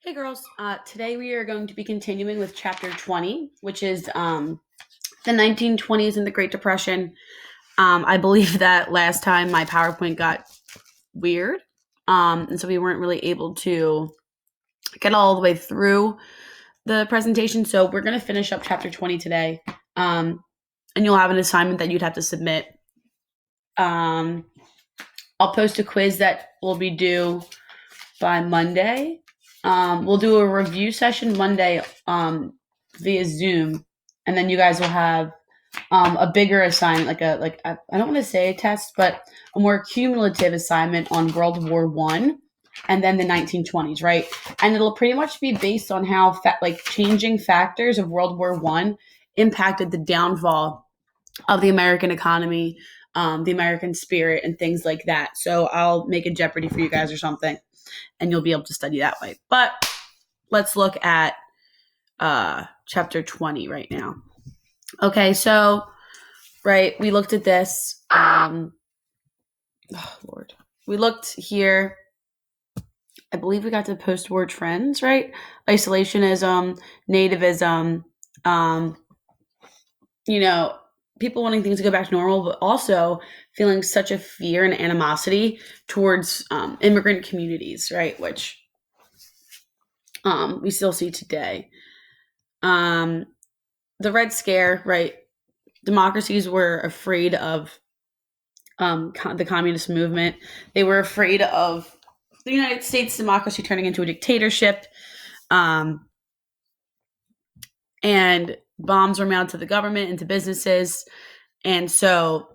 Hey girls, today we are going to be continuing with chapter 20, which is the 1920s and the Great Depression. I believe that last time my PowerPoint got weird, and so we weren't really able to get all the way through the presentation. So we're going to finish up chapter 20 today, and you'll have an assignment that you'd have to submit. I'll post a quiz that will be due by Monday. We'll do a review session Monday via Zoom, and then you guys will have a bigger assignment, I don't want to say a test, but a more cumulative assignment on World War One, and then the 1920s, right? And it'll pretty much be based on how changing factors of World War One impacted the downfall of the American economy, the American spirit, and things like that. So I'll make a Jeopardy for you guys or something, and you'll be able to study that way. But let's look at chapter 20 right now. Okay, so, right, we looked at this. Lord. We looked here. I believe we got to post-war trends, right? Isolationism, nativism, people wanting things to go back to normal, but also feeling such a fear and animosity towards immigrant communities, right? Which we still see today. The Red Scare, right? Democracies were afraid of the communist movement. They were afraid of the United States democracy turning into a dictatorship. And bombs were mounted to the government and to businesses. And so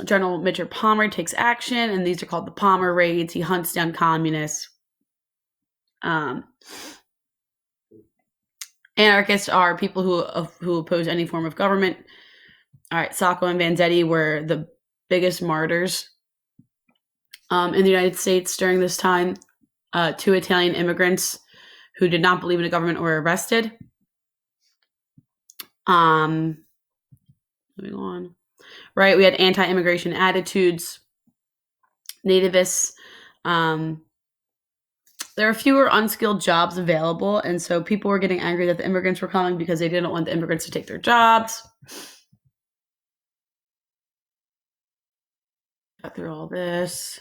General Mitchell Palmer takes action, and these are called the Palmer Raids. He hunts down communists. Anarchists are people who oppose any form of government. All right, Sacco and Vanzetti were the biggest martyrs in the United States during this time. 2 Italian immigrants who did not believe in a government were arrested. Moving on. Right, we had anti-immigration attitudes, nativists. There were fewer unskilled jobs available, and so people were getting angry that the immigrants were coming because they didn't want the immigrants to take their jobs. Got through all this.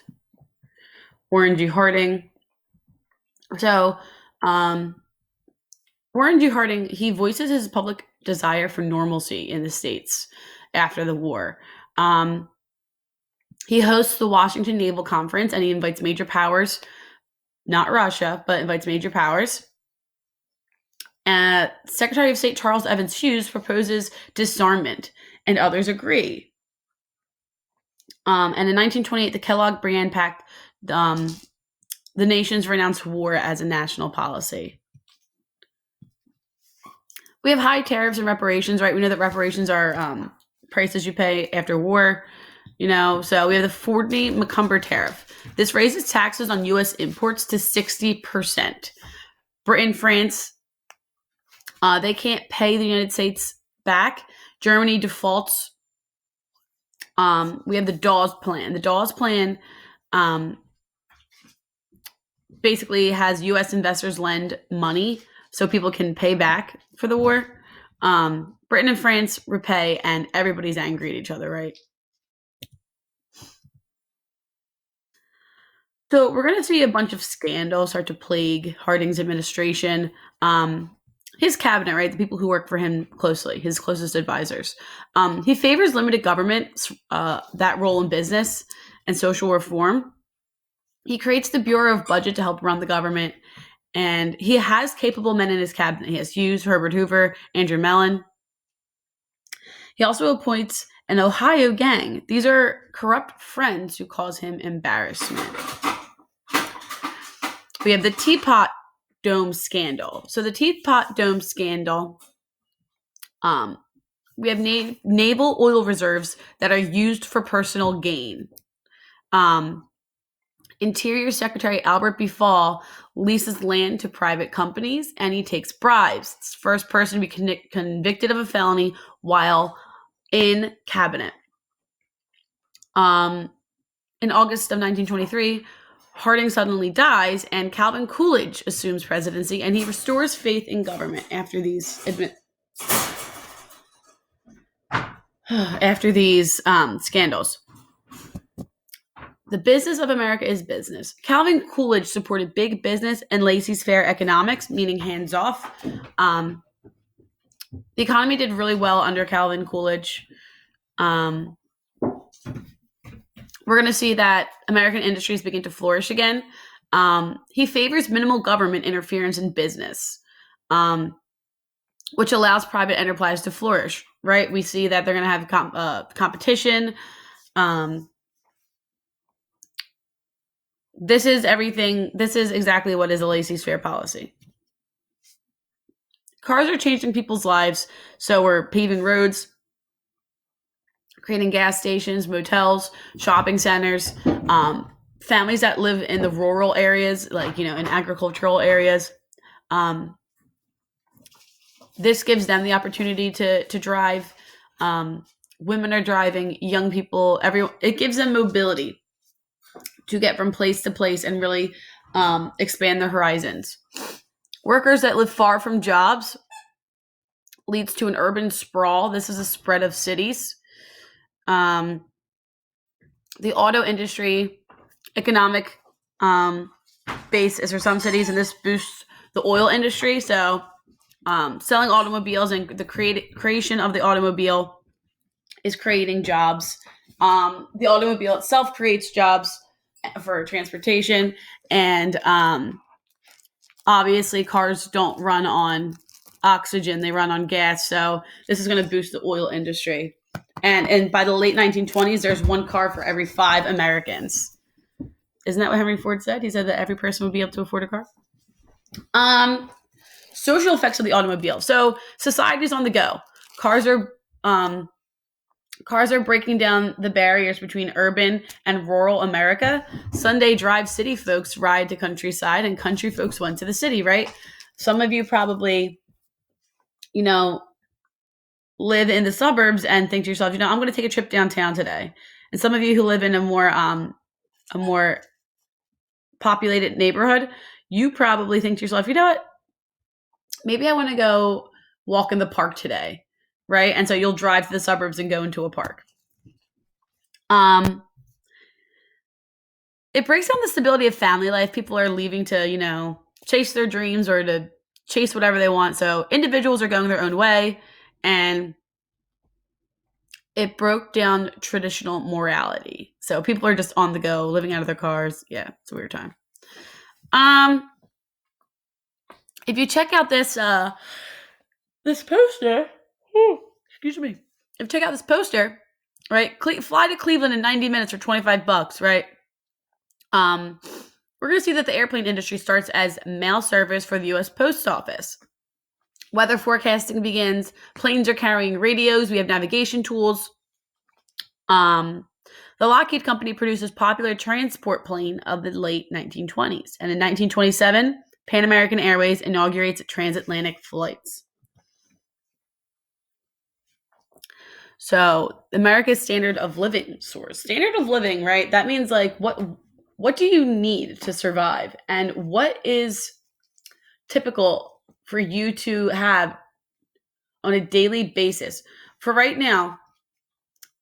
Warren G. Harding. So, Warren G. Harding, he voices his public desire for normalcy in the States after the war. He hosts the Washington Naval Conference, and he invites major powers, not Russia, but invites major powers. Secretary of State Charles Evans Hughes proposes disarmament, and others agree. And in 1928, the Kellogg-Briand Pact, the nations renounced war as a national policy. We have high tariffs and reparations, right? We know that reparations are prices you pay after war, so we have the Fordney-McCumber tariff. This raises taxes on U.S. imports to 60%. Britain, France, they can't pay the United States back. Germany defaults. We have the Dawes Plan. The Dawes Plan basically has U.S. investors lend money so people can pay back for the war. Britain and France repay, and everybody's angry at each other, right? So we're going to see a bunch of scandals start to plague Harding's administration. His cabinet, right, the people who work for him closely, his closest advisors. He favors limited government, that role in business and social reform. He creates the Bureau of Budget to help run the government, and he has capable men in his cabinet. He has Hughes, Herbert Hoover, Andrew Mellon. He also appoints an Ohio gang. These are corrupt friends who cause him embarrassment. We have the Teapot Dome scandal. So the Teapot Dome scandal, we have naval oil reserves that are used for personal gain. Interior Secretary Albert B. Fall leases land to private companies, and he takes bribes. It's the first person to be convicted of a felony while in cabinet. In August of 1923, Harding suddenly dies, and Calvin Coolidge assumes presidency, and he restores faith in government after these scandals. The business of America is business. Calvin Coolidge supported big business and laissez-faire economics, meaning hands-off. The economy did really well under Calvin Coolidge. We're going to see that American industries begin to flourish again. He favors minimal government interference in business, which allows private enterprise to flourish, right? We see that they're going to have competition. This is exactly what is a laissez-faire policy. Cars are changing people's lives, so we're paving roads, creating gas stations, motels, shopping centers, families that live in the rural areas, like, in agricultural areas. This gives them the opportunity to drive. Women are driving, young people, it gives them mobility to get from place to place and really expand their horizons. Workers that live far from jobs leads to an urban sprawl. This is a spread of cities. The auto industry, economic base is for some cities, and this boosts the oil industry. So selling automobiles and the creation of the automobile is creating jobs. The automobile itself creates jobs for transportation, and obviously cars don't run on oxygen, they run on gas, so this is going to boost the oil industry. And by the late 1920s, there's one car for every 5 Americans. Isn't that what Henry Ford said? He said that every person would be able to afford a car. Social effects of the automobile. So society's on the go. Cars are breaking down the barriers between urban and rural America. Sunday drive city folks ride to countryside, and country folks went to the city, right? Some of you probably, live in the suburbs and think to yourself, I'm going to take a trip downtown today. And some of you who live in a more populated neighborhood, you probably think to yourself, maybe I want to go walk in the park today. Right? And so you'll drive to the suburbs and go into a park. It breaks down the stability of family life. People are leaving to, chase their dreams or to chase whatever they want. So individuals are going their own way, and it broke down traditional morality. So people are just on the go, living out of their cars. Yeah, it's a weird time. If you check out this poster, excuse me. If you check out this poster, right? Fly to Cleveland in 90 minutes for $25, right? We're going to see that the airplane industry starts as mail service for the U.S. Post Office. Weather forecasting begins. Planes are carrying radios. We have navigation tools. The Lockheed Company produces popular transport plane of the late 1920s. And in 1927, Pan American Airways inaugurates transatlantic flights. So America's standard of living soars. Standard of living, right? That means like what do you need to survive? And what is typical for you to have on a daily basis? For right now,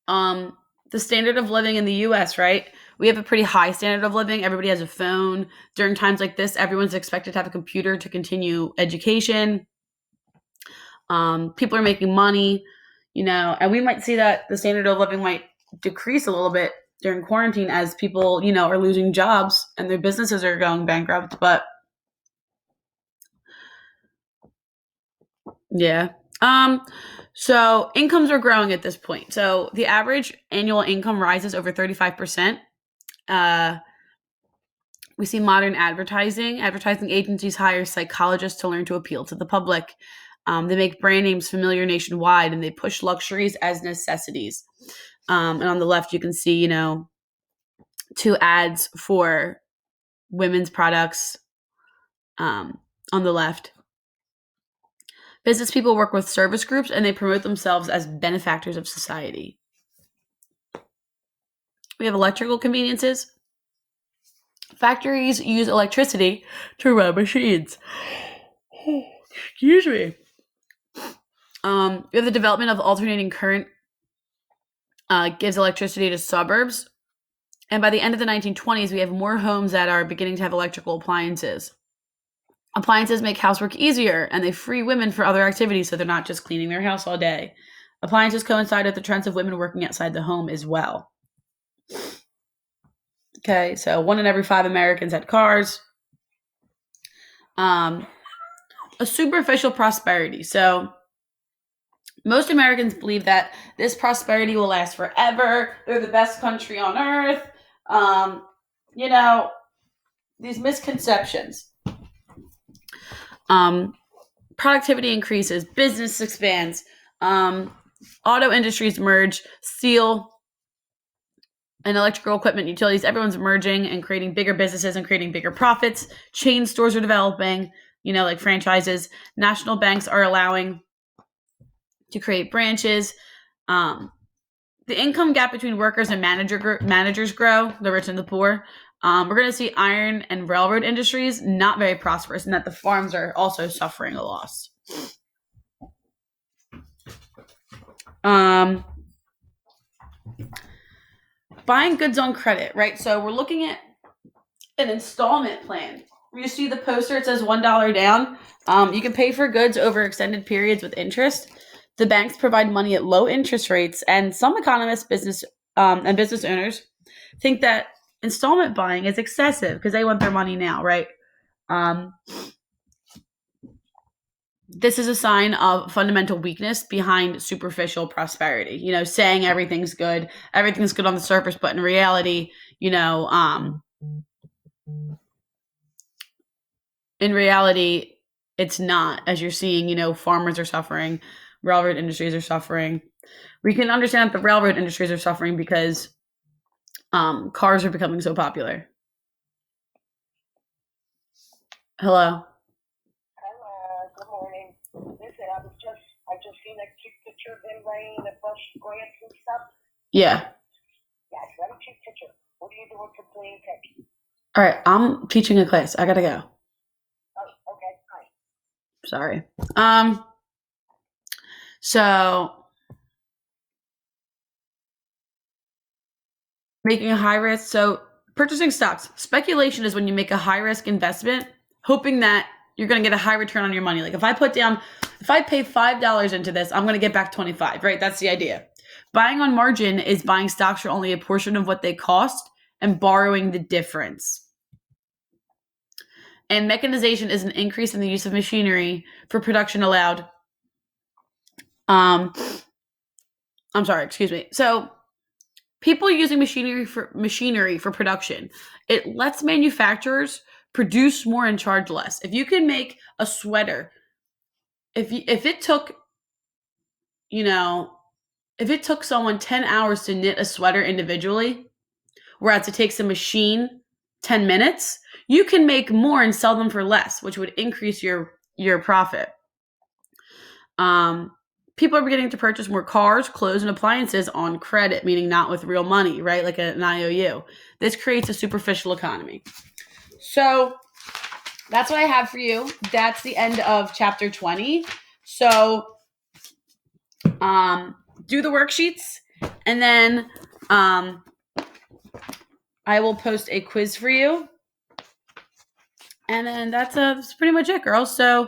the standard of living in the US, right? We have a pretty high standard of living. Everybody has a phone. During times like this, everyone's expected to have a computer to continue education. People are making money. And we might see that the standard of living might decrease a little bit during quarantine as people, are losing jobs and their businesses are going bankrupt. But yeah. So incomes are growing at this point. So the average annual income rises over 35%. We see modern advertising. Advertising agencies hire psychologists to learn to appeal to the public. They make brand names familiar nationwide, and they push luxuries as necessities. And on the left, you can see, 2 ads for women's products on the left. Business people work with service groups, and they promote themselves as benefactors of society. We have electrical conveniences. Factories use electricity to run machines. Excuse me. We have the development of alternating current gives electricity to suburbs. And by the end of the 1920s, we have more homes that are beginning to have electrical appliances. Appliances make housework easier, and they free women for other activities, so they're not just cleaning their house all day. Appliances coincide with the trends of women working outside the home as well. Okay, so 1 in every 5 Americans had cars. A superficial prosperity. So most Americans believe that this prosperity will last forever. They're the best country on earth. These misconceptions. Productivity increases, business expands, auto industries merge, steel and electrical equipment, utilities, everyone's merging and creating bigger businesses and creating bigger profits. Chain stores are developing, like franchises. National banks are allowing to create branches. The income gap between workers and managers grow, the rich and the poor. We're going to see iron and railroad industries not very prosperous, and that the farms are also suffering a loss. Buying goods on credit, right? So we're looking at an installment plan. You see the poster, it says $1 down. You can pay for goods over extended periods with interest. The banks provide money at low interest rates, and some economists, business owners think that installment buying is excessive because they want their money now, right? This is a sign of fundamental weakness behind superficial prosperity. Saying everything's good on the surface, but in reality, it's not. As you're seeing, farmers are suffering, railroad industries are suffering. We can understand that the railroad industries are suffering because cars are becoming so popular. Hello. Good morning. Listen, I just seen a cute picture of him laying in the bush grass and stuff. Yeah. Yeah, it's a very cute picture. What are you doing for playing catch? All right, I'm teaching a class. I gotta go. Oh, okay. Hi. Sorry. So making a high risk. So purchasing stocks. Speculation is when you make a high risk investment, hoping that you're going to get a high return on your money. Like if I pay $5 into this, I'm going to get back 25, right? That's the idea. Buying on margin is buying stocks for only a portion of what they cost and borrowing the difference. And mechanization is an increase in the use of machinery for production allowed. So people using machinery for production, it lets manufacturers produce more and charge less. If you can make a sweater, if it took someone 10 hours to knit a sweater individually, whereas it takes a machine 10 minutes, you can make more and sell them for less, which would increase your profit. People are beginning to purchase more cars, clothes, and appliances on credit, meaning not with real money, right? Like an IOU. This creates a superficial economy. So that's what I have for you. That's the end of chapter 20. So do the worksheets, and then I will post a quiz for you. And then that's pretty much it, girls. So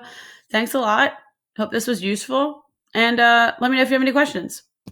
thanks a lot. Hope this was useful. And let me know if you have any questions.